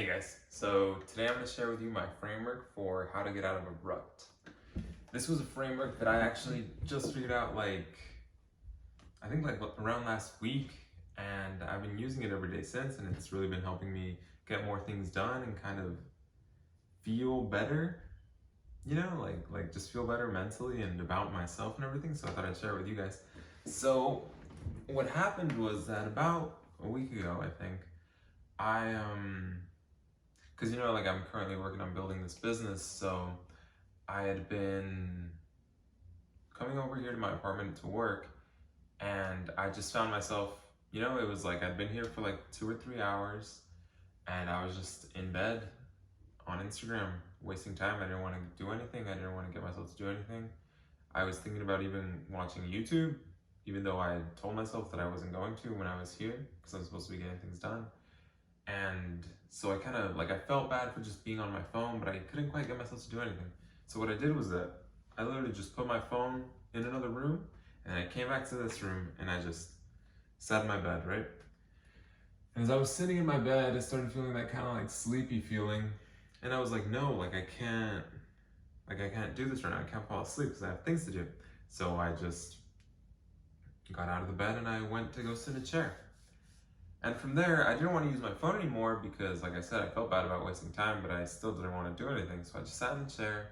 guys, so today I'm going to share with you my framework for how to get out of a rut. This was a framework that I actually just figured out I think around last week, and I've been using it every day since, and it's really been helping me get more things done and kind of feel better, like just feel better mentally and about myself and everything. So I thought I'd share it with you guys. So what happened was that about a week ago, I think, because I'm currently working on building this business, so I had been coming over here to my apartment to work, and I just found myself, it was like I'd been here for like 2 or 3 hours, and I was just in bed on Instagram wasting time. I didn't want to do anything. I didn't want to get myself to do anything. I was thinking about even watching YouTube, even though I had told myself that I wasn't going to when I was here, because I'm supposed to be getting things done. And so I felt bad for just being on my phone, but I couldn't quite get myself to do anything. So what I did was that I literally just put my phone in another room, and I came back to this room, and I just sat in my bed, right? And as I was sitting in my bed, I started feeling that kind of like sleepy feeling, and I was like, no, I can't do this right now. I can't fall asleep because I have things to do. So I just got out of the bed and I went to go sit in a chair. And from there, I didn't want to use my phone anymore because, like I said, I felt bad about wasting time, but I still didn't want to do anything. So I just sat in the chair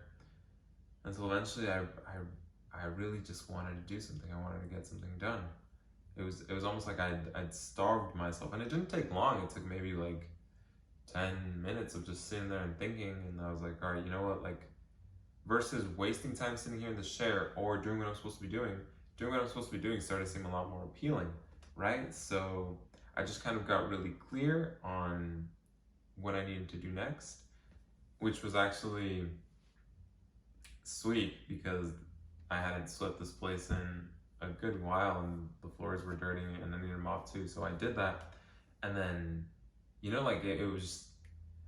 until eventually I really just wanted to do something. I wanted to get something done. It was almost like I'd starved myself, and it didn't take long. It took maybe like 10 minutes of just sitting there and thinking, and I was like, all right, you know what? Versus wasting time sitting here in this chair or doing what I'm supposed to be doing started to seem a lot more appealing, right? So I just kind of got really clear on what I needed to do next, which was actually sweet because I hadn't swept this place in a good while and the floors were dirty and I needed them off too. So I did that. And then, it was just,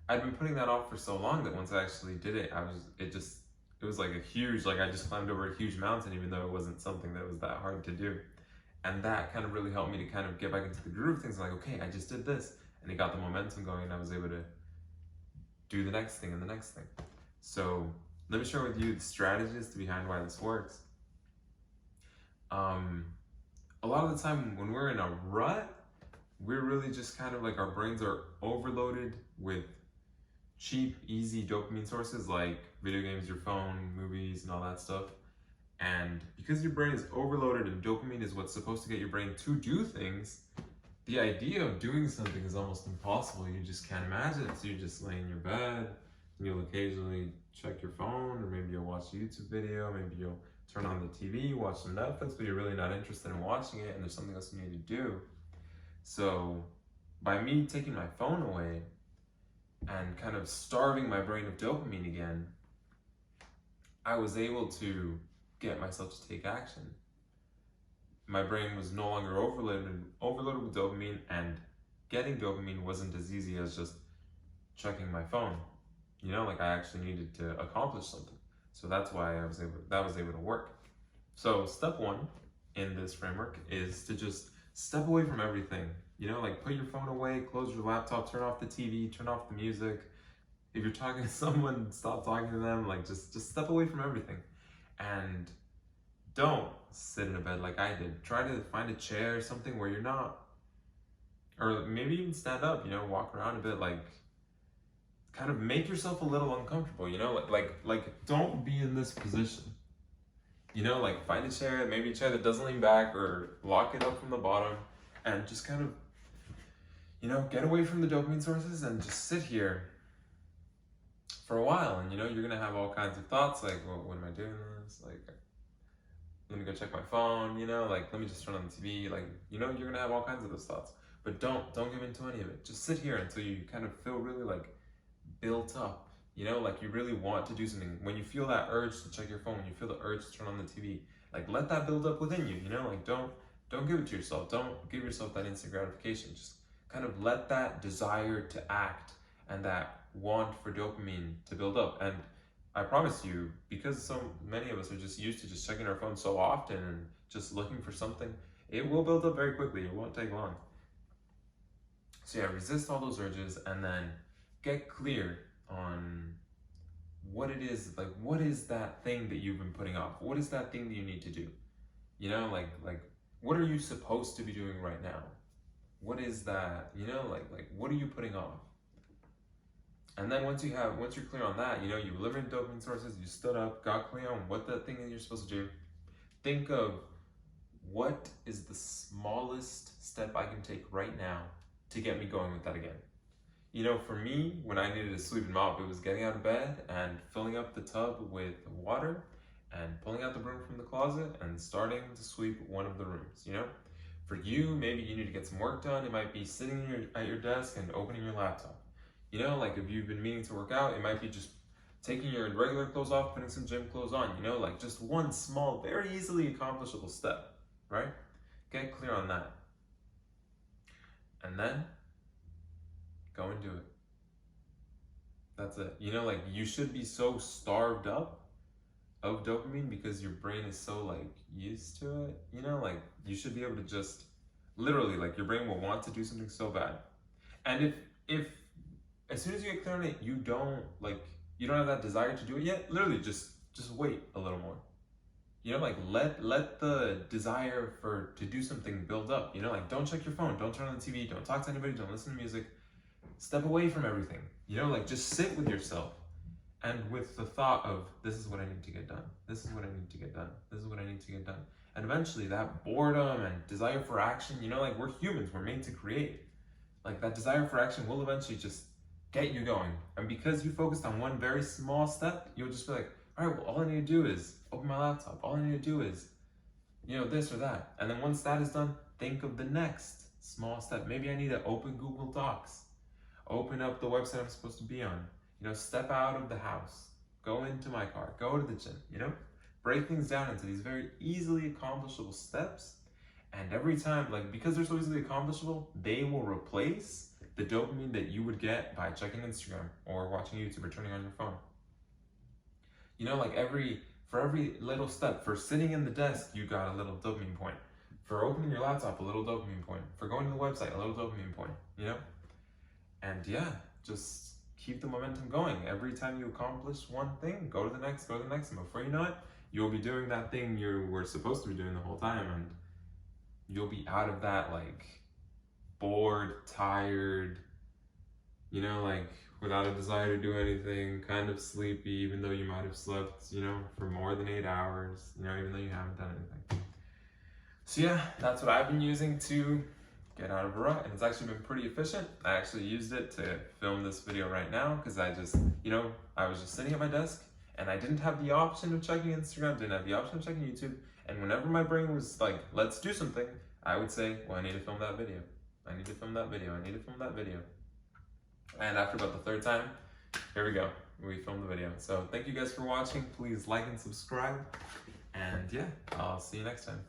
I'd been putting that off for so long that once I actually did it, it was like a huge, I just climbed over a huge mountain, even though it wasn't something that was that hard to do. And that kind of really helped me to kind of get back into the groove of things. Like, okay, I just did this. And it got the momentum going, and I was able to do the next thing and the next thing. So let me share with you the strategies behind why this works. A lot of the time when we're in a rut, we're really just kind of our brains are overloaded with cheap, easy dopamine sources like video games, your phone, movies, and all that stuff. And because your brain is overloaded and dopamine is what's supposed to get your brain to do things, the idea of doing something is almost impossible. You just can't imagine it. So you just lay in your bed, and you'll occasionally check your phone, or maybe you'll watch a YouTube video, maybe you'll turn on the TV, watch some Netflix, but you're really not interested in watching it and there's something else you need to do. So by me taking my phone away and kind of starving my brain of dopamine again, I was able to get myself to take action. My brain was no longer overloaded with dopamine, and getting dopamine wasn't as easy as just checking my phone. I actually needed to accomplish something. So that's why that was able to work. So step one in this framework is to just step away from everything. Put your phone away, close your laptop, turn off the TV, turn off the music. If you're talking to someone, stop talking to them. Just step away from everything. And don't sit in a bed like I did. Try to find a chair, something where you're not, or maybe even stand up, walk around a bit, kind of make yourself a little uncomfortable, don't be in this position. Find a chair, maybe a chair that doesn't lean back, or lock it up from the bottom, and just kind of, get away from the dopamine sources and just sit here for a while. And you're gonna have all kinds of thoughts like, well, what am I doing this? Let me go check my phone, let me just turn on the TV, you're gonna have all kinds of those thoughts. But don't give in to any of it. Just sit here until you kind of feel really built up, you really want to do something. When you feel that urge to check your phone, when you feel the urge to turn on the TV, let that build up within you, don't give it to yourself. Don't give yourself that instant gratification. Just kind of let that desire to act and that want for dopamine to build up. And I promise you, because so many of us are just used to just checking our phone so often and just looking for something, it will build up very quickly. It won't take long. So yeah, resist all those urges, and then get clear on what it is, like what is that thing that you've been putting off? What is that thing that you need to do? You know, like what are you supposed to be doing right now? What is that? You know, like what are you putting off? And then once you're clear on that, you know, you eliminate dopamine sources, you stood up, got clear on what that thing is you're supposed to do. Think of what is the smallest step I can take right now to get me going with that again. You know, for me, when I needed to sweep and mop, it was getting out of bed and filling up the tub with water and pulling out the broom from the closet and starting to sweep one of the rooms, you know? For you, maybe you need to get some work done. It might be sitting at your desk and opening your laptop. You know, like if you've been meaning to work out, it might be just taking your regular clothes off, putting some gym clothes on, you know, like just one small, very easily accomplishable step, right? Get clear on that. And then go and do it. That's it. You know, like you should be so starved up of dopamine because your brain is so like used to it. You know, like you should be able to just literally, like your brain will want to do something so bad. And if as soon as you get clear on it, you don't have that desire to do it yet, literally just wait a little more. You know, like let the desire to do something build up. You know, like don't check your phone, don't turn on the TV, don't talk to anybody, don't listen to music. Step away from everything. You know, like just sit with yourself and with the thought of this is what I need to get done. This is what I need to get done. This is what I need to get done. And eventually that boredom and desire for action, you know, like we're humans, we're made to create. Like that desire for action will eventually just get you going. And because you focused on one very small step, you'll just be like, all right, well, all I need to do is open my laptop. All I need to do is, you know, this or that. And then once that is done, think of the next small step. Maybe I need to open Google Docs, open up the website I'm supposed to be on, you know, step out of the house, go into my car, go to the gym, you know, break things down into these very easily accomplishable steps. And every time, like, because they're so easily accomplishable, they will replace the dopamine that you would get by checking Instagram or watching YouTube or turning on your phone. You know, like for every little step, for sitting in the desk, you got a little dopamine point. For opening your laptop, a little dopamine point. For going to the website, a little dopamine point, you know? And yeah, just keep the momentum going. Every time you accomplish one thing, go to the next, go to the next. And before you know it, you'll be doing that thing you were supposed to be doing the whole time. And you'll be out of that, like, bored, tired, you know, like without a desire to do anything, kind of sleepy, even though you might have slept, you know, for more than 8 hours, you know, even though you haven't done anything. So yeah, that's what I've been using to get out of a rut, and it's actually been pretty efficient. I actually used it to film this video right now because I just, you know, I was just sitting at my desk and I didn't have the option of checking Instagram, didn't have the option of checking YouTube, and whenever my brain was like, let's do something, I would say, well, I need to film that video. I need to film that video. I need to film that video. And after about the third time, here we go. We filmed the video. So thank you guys for watching. Please like and subscribe. And yeah, I'll see you next time.